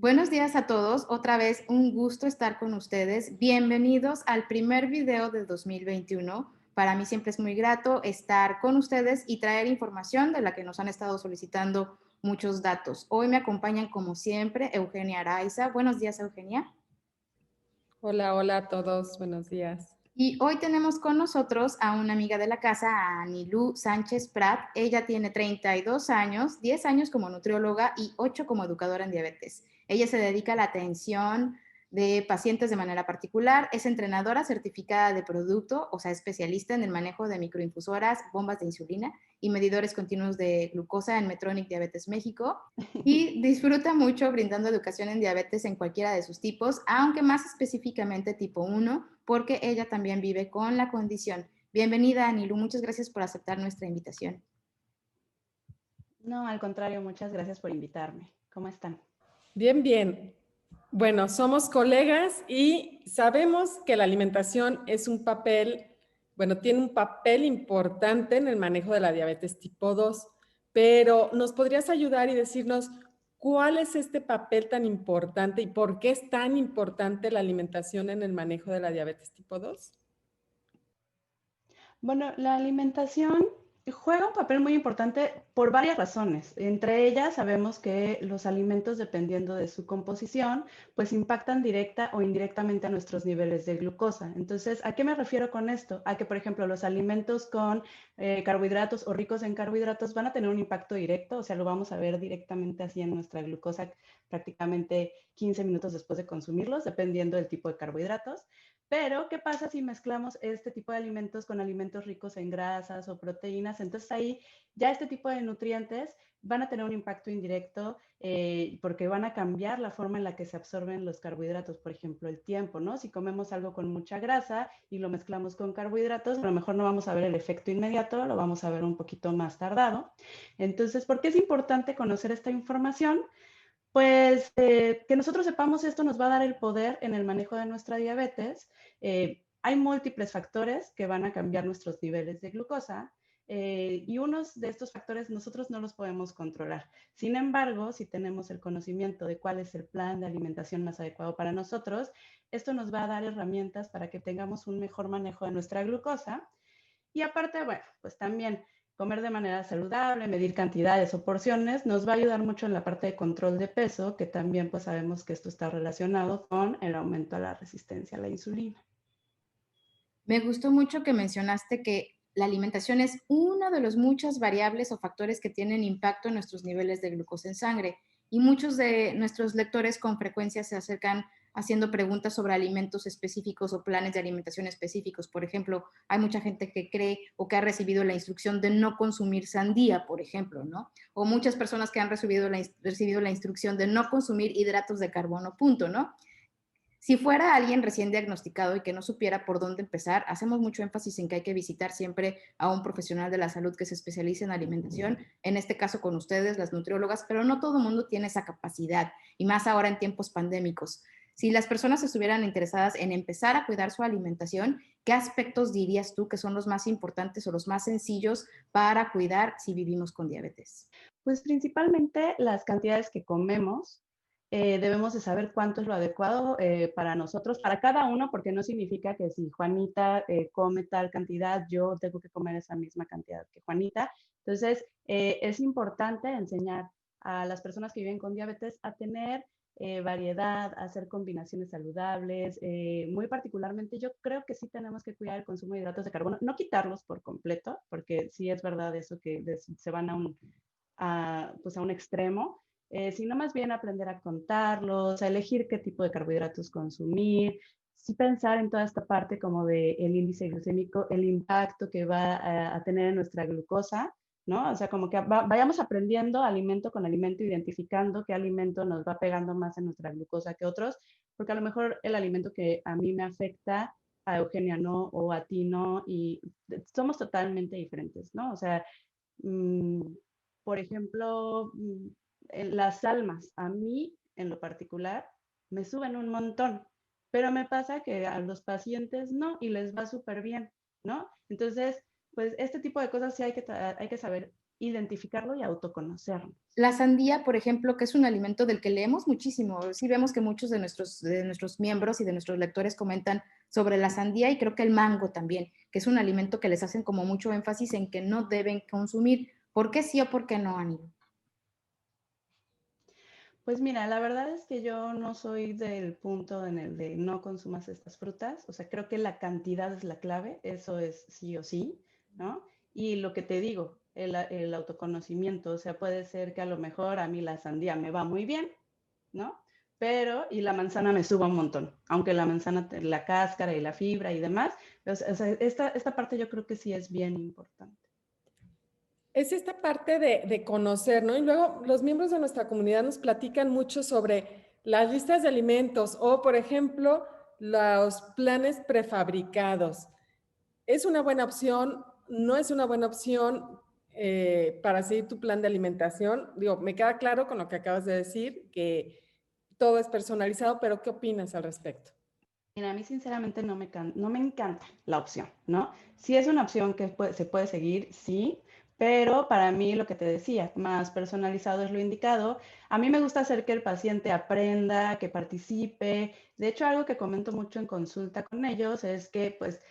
Buenos días a todos, otra vez un gusto estar con ustedes. Bienvenidos al primer video del 2021. Para mí siempre es muy grato estar con ustedes y traer información de la que nos han estado solicitando muchos datos. Hoy me acompañan como siempre Eugenia Araiza. Buenos días, Eugenia. Hola, hola a todos, buenos días. Y hoy tenemos con nosotros a una amiga de la casa, a Anilú Sánchez Prat. Ella tiene 32 años, 10 años como nutrióloga y 8 como educadora en diabetes. Ella se dedica a la atención de pacientes de manera particular, es entrenadora certificada de producto, o sea, especialista en el manejo de microinfusoras, bombas de insulina y medidores continuos de glucosa en Medtronic Diabetes México. Y disfruta mucho brindando educación en diabetes en cualquiera de sus tipos, aunque más específicamente tipo 1, porque ella también vive con la condición. Bienvenida, Anilu, muchas gracias por aceptar nuestra invitación. No, al contrario, muchas gracias por invitarme. ¿Cómo están? Bien, bien. Bueno, somos colegas y sabemos que la alimentación es un papel, bueno, tiene un papel importante en el manejo de la diabetes tipo 2, pero ¿nos podrías ayudar y decirnos cuál es este papel tan importante y por qué es tan importante la alimentación en el manejo de la diabetes tipo 2? Bueno, la alimentación juega un papel muy importante por varias razones. Entre ellas, sabemos que los alimentos, dependiendo de su composición, pues impactan directa o indirectamente a nuestros niveles de glucosa. Entonces, ¿a qué me refiero con esto? A que, por ejemplo, los alimentos con carbohidratos o ricos en carbohidratos van a tener un impacto directo, o sea, lo vamos a ver directamente así en nuestra glucosa prácticamente 15 minutos después de consumirlos, dependiendo del tipo de carbohidratos. Pero, ¿qué pasa si mezclamos este tipo de alimentos con alimentos ricos en grasas o proteínas? Entonces ahí ya este tipo de nutrientes van a tener un impacto indirecto porque van a cambiar la forma en la que se absorben los carbohidratos, por ejemplo, el tiempo, ¿no? Si comemos algo con mucha grasa y lo mezclamos con carbohidratos, a lo mejor no vamos a ver el efecto inmediato, lo vamos a ver un poquito más tardado. Entonces, ¿por qué es importante conocer esta información? Pues que nosotros sepamos esto nos va a dar el poder en el manejo de nuestra diabetes. Hay múltiples factores que van a cambiar nuestros niveles de glucosa y unos de estos factores nosotros no los podemos controlar. Sin embargo, si tenemos el conocimiento de cuál es el plan de alimentación más adecuado para nosotros, esto nos va a dar herramientas para que tengamos un mejor manejo de nuestra glucosa. Y aparte, bueno, pues también comer de manera saludable, medir cantidades o porciones, nos va a ayudar mucho en la parte de control de peso, que también pues sabemos que esto está relacionado con el aumento de la resistencia a la insulina. Me gustó mucho que mencionaste que la alimentación es una de las muchas variables o factores que tienen impacto en nuestros niveles de glucosa en sangre. Y muchos de nuestros lectores con frecuencia se acercan haciendo preguntas sobre alimentos específicos o planes de alimentación específicos. Por ejemplo, hay mucha gente que cree o que ha recibido la instrucción de no consumir sandía, por ejemplo, ¿no? O muchas personas que han recibido la instrucción de no consumir hidratos de carbono, punto, ¿no? Si fuera alguien recién diagnosticado y que no supiera por dónde empezar, hacemos mucho énfasis en que hay que visitar siempre a un profesional de la salud que se especialice en alimentación, en este caso con ustedes, las nutriólogas, pero no todo el mundo tiene esa capacidad, y más ahora en tiempos pandémicos. Si las personas estuvieran interesadas en empezar a cuidar su alimentación, ¿qué aspectos dirías tú que son los más importantes o los más sencillos para cuidar si vivimos con diabetes? Pues principalmente las cantidades que comemos. Debemos de saber cuánto es lo adecuado para nosotros, para cada uno, porque no significa que si Juanita come tal cantidad, yo tengo que comer esa misma cantidad que Juanita. Entonces, es importante enseñar a las personas que viven con diabetes a tener variedad, a hacer combinaciones saludables. Muy particularmente, yo creo que sí tenemos que cuidar el consumo de hidratos de carbono, no quitarlos por completo, porque sí es verdad eso que se van pues a un extremo, sino más bien aprender a contarlos, a elegir qué tipo de carbohidratos consumir, sí pensar en toda esta parte como de el índice glucémico, el impacto que va a tener en nuestra glucosa, ¿no? O sea, como que vayamos aprendiendo alimento con alimento, identificando qué alimento nos va pegando más en nuestra glucosa que otros, porque a lo mejor el alimento que a mí me afecta, a Eugenia no, o a ti no, y somos totalmente diferentes, ¿no? O sea, mmm, por ejemplo, las almas, a mí en lo particular, me suben un montón, pero me pasa que a los pacientes no y les va súper bien, ¿no? Entonces, pues este tipo de cosas sí hay que saber identificarlo y autoconocernos. La sandía, por ejemplo, que es un alimento del que leemos muchísimo. Sí vemos que muchos de nuestros miembros y de nuestros lectores comentan sobre la sandía, y creo que el mango también, que es un alimento que les hacen como mucho énfasis en que no deben consumir. ¿Por qué sí o por qué no, Aníbal? Pues mira, la verdad es que yo no soy del punto en el de no consumas estas frutas. O sea, creo que la cantidad es la clave, eso es sí o sí, ¿no? Y lo que te digo, el autoconocimiento, o sea, puede ser que a lo mejor a mí la sandía me va muy bien, ¿no? Pero, y la manzana me suba un montón, aunque la manzana, la cáscara y la fibra y demás, o sea, esta parte yo creo que sí es bien importante. Es esta parte de conocer, ¿no? Y luego los miembros de nuestra comunidad nos platican mucho sobre las listas de alimentos o, por ejemplo, los planes prefabricados. ¿Es una buena opción? ¿No es una buena opción para seguir tu plan de alimentación? Digo, me queda claro con lo que acabas de decir, que todo es personalizado, pero ¿qué opinas al respecto? Mira, a mí sinceramente no me encanta la opción, ¿no? Sí es una opción que se puede seguir, sí, pero para mí lo que te decía, más personalizado es lo indicado. A mí me gusta hacer que el paciente aprenda, que participe. De hecho, algo que comento mucho en consulta con ellos es que pues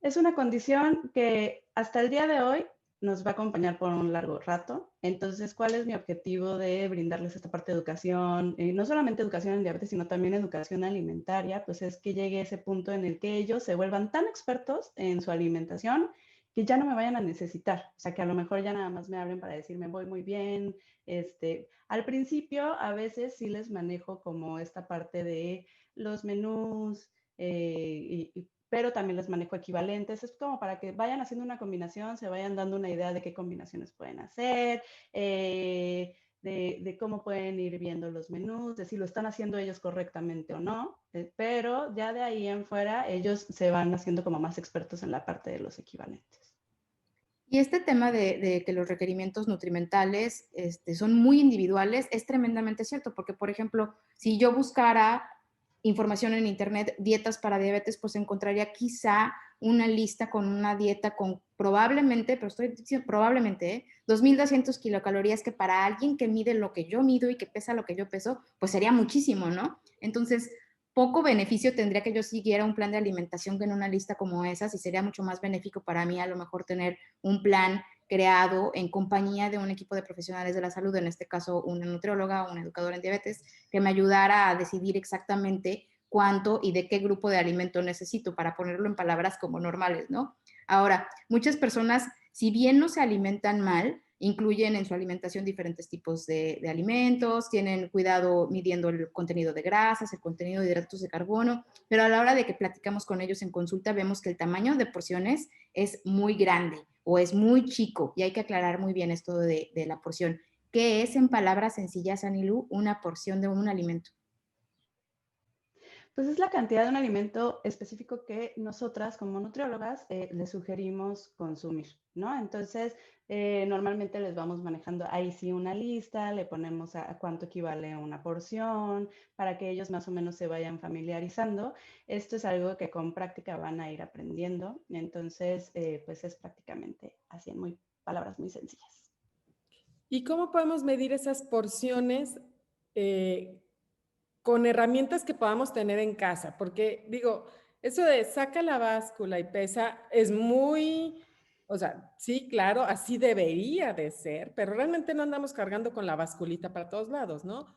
es una condición que hasta el día de hoy nos va a acompañar por un largo rato. Entonces, ¿cuál es mi objetivo de brindarles esta parte de educación? No solamente educación en diabetes, sino también educación alimentaria, pues es que llegue ese punto en el que ellos se vuelvan tan expertos en su alimentación que ya no me vayan a necesitar. O sea, que a lo mejor ya nada más me hablen para decirme voy muy bien. Al principio, a veces sí les manejo como esta parte de los menús, pero también les manejo equivalentes. Es como para que vayan haciendo una combinación, se vayan dando una idea de qué combinaciones pueden hacer, de cómo pueden ir viendo los menús, de si lo están haciendo ellos correctamente o no. Pero ya de ahí en fuera, ellos se van haciendo como más expertos en la parte de los equivalentes. Y este tema de que los requerimientos nutrimentales son muy individuales es tremendamente cierto, porque, por ejemplo, si yo buscara información en Internet, dietas para diabetes, pues encontraría quizá una lista con una dieta con probablemente, pero estoy diciendo probablemente, 2.200 kilocalorías, que para alguien que mide lo que yo mido y que pesa lo que yo peso, pues sería muchísimo, ¿no? Entonces, poco beneficio tendría que yo siguiera un plan de alimentación que en una lista como esas, y sería mucho más benéfico para mí a lo mejor tener un plan creado en compañía de un equipo de profesionales de la salud, en este caso una nutrióloga o una educadora en diabetes, que me ayudara a decidir exactamente cuánto y de qué grupo de alimento necesito, para ponerlo en palabras como normales, ¿no? Ahora, muchas personas, si bien no se alimentan mal, incluyen en su alimentación diferentes tipos de alimentos, tienen cuidado midiendo el contenido de grasas, el contenido de hidratos de carbono, pero a la hora de que platicamos con ellos en consulta vemos que el tamaño de porciones es muy grande o es muy chico, y hay que aclarar muy bien esto de la porción. ¿Qué es, en palabras sencillas, Anilú, una porción de un alimento? Pues es la cantidad de un alimento específico que nosotras como nutriólogas les sugerimos consumir, ¿no? Entonces, normalmente les vamos manejando ahí sí una lista, le ponemos a cuánto equivale una porción, para que ellos más o menos se vayan familiarizando. Esto es algo que con práctica van a ir aprendiendo. Entonces, pues es prácticamente así en palabras muy sencillas. ¿Y cómo podemos medir esas porciones con herramientas que podamos tener en casa? Porque digo, eso de saca la báscula y pesa es muy, o sea, sí, claro, así debería de ser, pero realmente no andamos cargando con la basculita para todos lados, ¿no?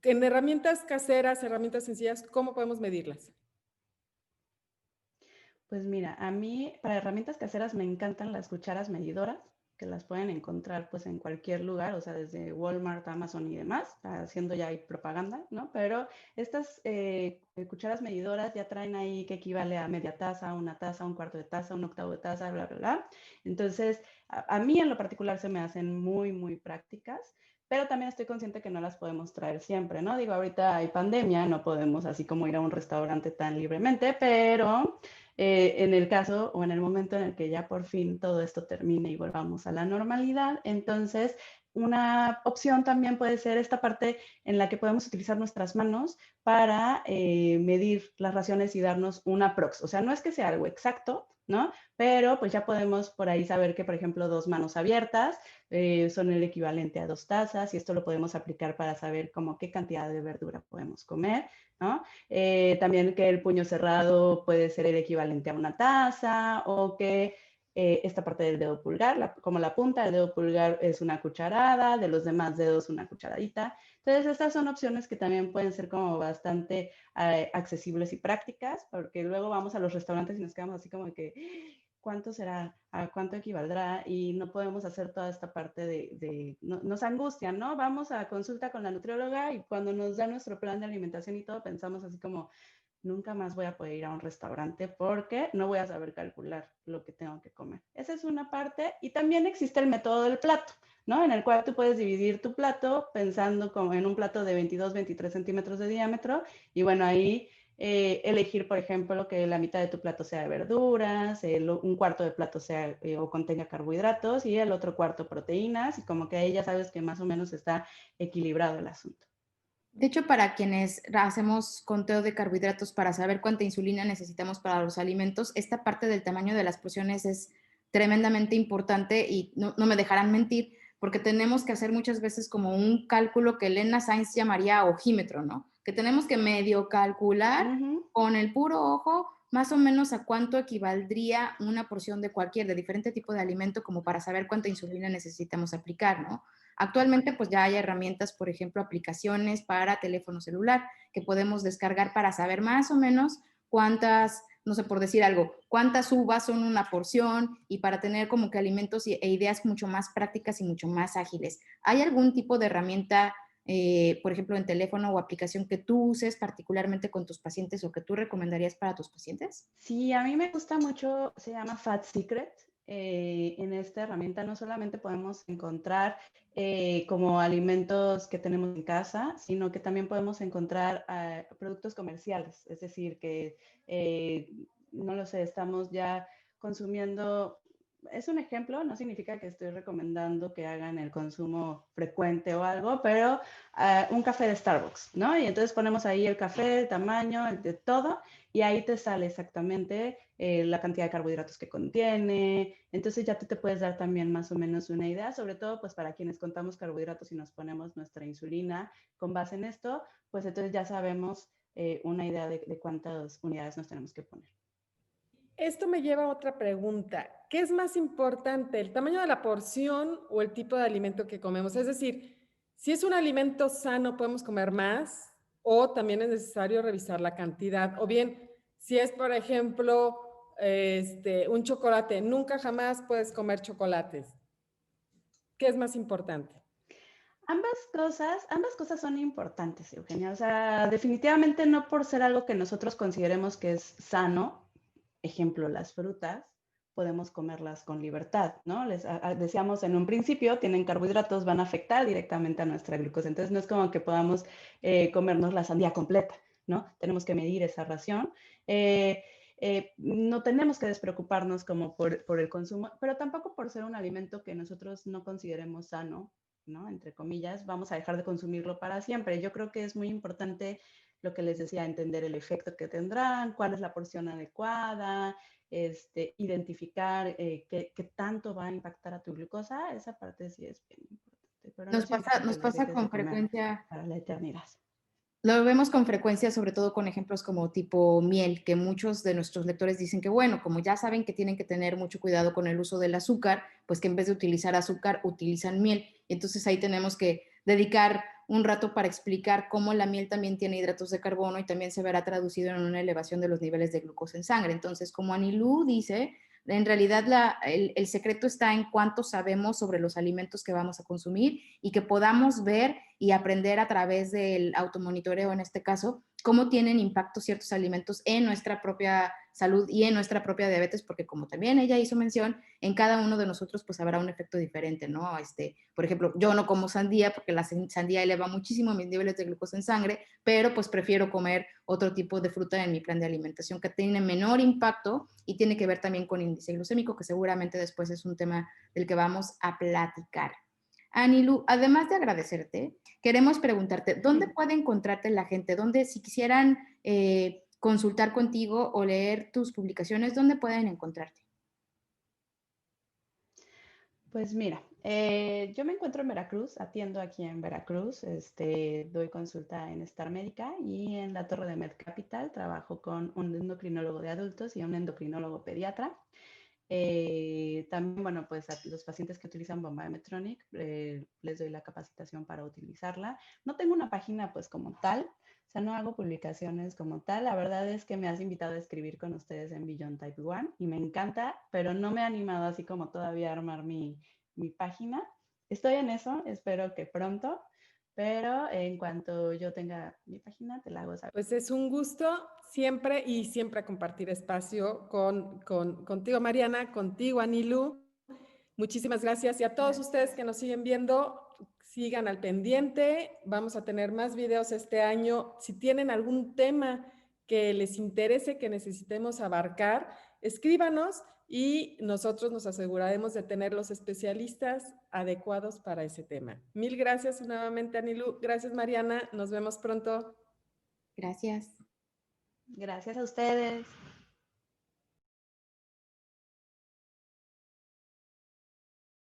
En herramientas caseras, herramientas sencillas, ¿cómo podemos medirlas? Pues mira, a mí para herramientas caseras me encantan las cucharas medidoras, que las pueden encontrar pues en cualquier lugar, o sea, desde Walmart, Amazon y demás, haciendo ya ahí propaganda, ¿no? Pero estas cucharas medidoras ya traen ahí que equivale a media taza, una taza, un cuarto de taza, un octavo de taza, bla, bla, bla. Entonces, a mí en lo particular se me hacen muy, muy prácticas. Pero también estoy consciente que no las podemos traer siempre, ¿no? Digo, ahorita hay pandemia, no podemos así como ir a un restaurante tan libremente, pero en el caso o en el momento en el que ya por fin todo esto termine y volvamos a la normalidad, entonces Una opción también puede ser esta parte en la que podemos utilizar nuestras manos para medir las raciones y darnos una prox. O sea, no es que sea algo exacto, ¿no? Pero pues ya podemos por ahí saber que, por ejemplo, 2 manos abiertas son el equivalente a 2 tazas y esto lo podemos aplicar para saber como qué cantidad de verdura podemos comer, ¿no? También que el puño cerrado puede ser el equivalente a una taza o que esta parte del dedo pulgar, como la punta del dedo pulgar es una cucharada, de los demás dedos una cucharadita. Entonces, estas son opciones que también pueden ser como bastante accesibles y prácticas, porque luego vamos a los restaurantes y nos quedamos así como que, ¿cuánto será? ¿A cuánto equivaldrá? Y no podemos hacer toda esta parte nos angustian, ¿no? Vamos a consulta con la nutrióloga y cuando nos da nuestro plan de alimentación y todo, pensamos así como, nunca más voy a poder ir a un restaurante porque no voy a saber calcular lo que tengo que comer. Esa es una parte. Y también existe el método del plato, ¿no? En el cual tú puedes dividir tu plato pensando como en un plato de 22, 23 centímetros de diámetro. Y bueno, ahí elegir, por ejemplo, que la mitad de tu plato sea de verduras, un cuarto de plato sea o contenga carbohidratos y el otro cuarto proteínas. Y como que ahí ya sabes que más o menos está equilibrado el asunto. De hecho, para quienes hacemos conteo de carbohidratos para saber cuánta insulina necesitamos para los alimentos, esta parte del tamaño de las porciones es tremendamente importante y no me dejarán mentir, porque tenemos que hacer muchas veces como un cálculo que Elena Sainz llamaría ojímetro, ¿no? Que tenemos que medio calcular con el puro ojo más o menos a cuánto equivaldría una porción de diferente tipo de alimento como para saber cuánta insulina necesitamos aplicar, ¿no? Actualmente, pues ya hay herramientas, por ejemplo, aplicaciones para teléfono celular que podemos descargar para saber más o menos cuántas, no sé, por decir algo, cuántas uvas son una porción y para tener como que alimentos e ideas mucho más prácticas y mucho más ágiles. ¿Hay algún tipo de herramienta, por ejemplo, en teléfono o aplicación que tú uses particularmente con tus pacientes o que tú recomendarías para tus pacientes? Sí, a mí me gusta mucho, se llama Fat Secret. En esta herramienta no solamente podemos encontrar como alimentos que tenemos en casa, sino que también podemos encontrar productos comerciales. Es decir, que no lo sé, estamos ya consumiendo. Es un ejemplo, no significa que estoy recomendando que hagan el consumo frecuente o algo, pero un café de Starbucks, ¿no? Y entonces ponemos ahí el café, el tamaño, el de todo, y ahí te sale exactamente la cantidad de carbohidratos que contiene. Entonces ya tú te puedes dar también más o menos una idea, sobre todo pues para quienes contamos carbohidratos y nos ponemos nuestra insulina con base en esto, pues entonces ya sabemos una idea de cuántas unidades nos tenemos que poner. Esto me lleva a otra pregunta. ¿Qué es más importante, el tamaño de la porción o el tipo de alimento que comemos? Es decir, si es un alimento sano, podemos comer más o también es necesario revisar la cantidad. O bien, si es, por ejemplo, un chocolate, nunca jamás puedes comer chocolates. ¿Qué es más importante? Ambas cosas son importantes, Eugenia. O sea, definitivamente no por ser algo que nosotros consideremos que es sano, ejemplo, las frutas, podemos comerlas con libertad, ¿no? Decíamos en un principio, tienen carbohidratos, van a afectar directamente a nuestra glucosa. Entonces, no es como que podamos comernos la sandía completa, ¿no? Tenemos que medir esa ración. No tenemos que despreocuparnos como por el consumo, pero tampoco por ser un alimento que nosotros no consideremos sano, ¿no? Entre comillas, vamos a dejar de consumirlo para siempre. Yo creo que es muy importante lo que les decía, entender el efecto que tendrán, cuál es la porción adecuada, identificar qué tanto va a impactar a tu glucosa, esa parte sí es bien importante, pero no significa que Nos les pasa dejes de con comer frecuencia. para la eternidad. Lo vemos con frecuencia, sobre todo con ejemplos como tipo miel, que muchos de nuestros lectores dicen que, bueno, como ya saben que tienen que tener mucho cuidado con el uso del azúcar, pues que en vez de utilizar azúcar, utilizan miel. Y entonces ahí tenemos que dedicar un rato para explicar cómo la miel también tiene hidratos de carbono y también se verá traducido en una elevación de los niveles de glucosa en sangre. Entonces, como Anilú dice, en realidad el secreto está en cuánto sabemos sobre los alimentos que vamos a consumir y que podamos ver y aprender a través del automonitoreo, en este caso, cómo tienen impacto ciertos alimentos en nuestra propia salud y en nuestra propia diabetes, porque como también ella hizo mención, en cada uno de nosotros pues habrá un efecto diferente, ¿no? Por ejemplo, yo no como sandía porque la sandía eleva muchísimo mis niveles de glucosa en sangre, pero pues prefiero comer otro tipo de fruta en mi plan de alimentación que tiene menor impacto y tiene que ver también con índice glucémico, que seguramente después es un tema del que vamos a platicar. Anilu, además de agradecerte, queremos preguntarte, ¿dónde puede encontrarte la gente? ¿Dónde, si quisieran consultar contigo o leer tus publicaciones, dónde pueden encontrarte? Pues mira, yo me encuentro en Veracruz, atiendo aquí en Veracruz, doy consulta en Star Médica y en la Torre de Med Capital trabajo con un endocrinólogo de adultos y un endocrinólogo pediatra. También, bueno, pues a los pacientes que utilizan bomba de Medtronic, les doy la capacitación para utilizarla. No tengo una página pues como tal, o sea, no hago publicaciones como tal. La verdad es que me has invitado a escribir con ustedes en Beyond Type 1 y me encanta, pero no me he animado así como todavía a armar mi página. Estoy en eso, espero que pronto, pero en cuanto yo tenga mi página, te la hago saber. Pues es un gusto siempre y siempre compartir espacio contigo, Mariana, contigo, Anilu. Muchísimas gracias y a todos ustedes que nos siguen viendo, sigan al pendiente. Vamos a tener más videos este año. Si tienen algún tema que les interese, que necesitemos abarcar, escríbanos y nosotros nos aseguraremos de tener los especialistas adecuados para ese tema. Mil gracias nuevamente, Anilu. Gracias, Mariana. Nos vemos pronto. Gracias. Gracias a ustedes.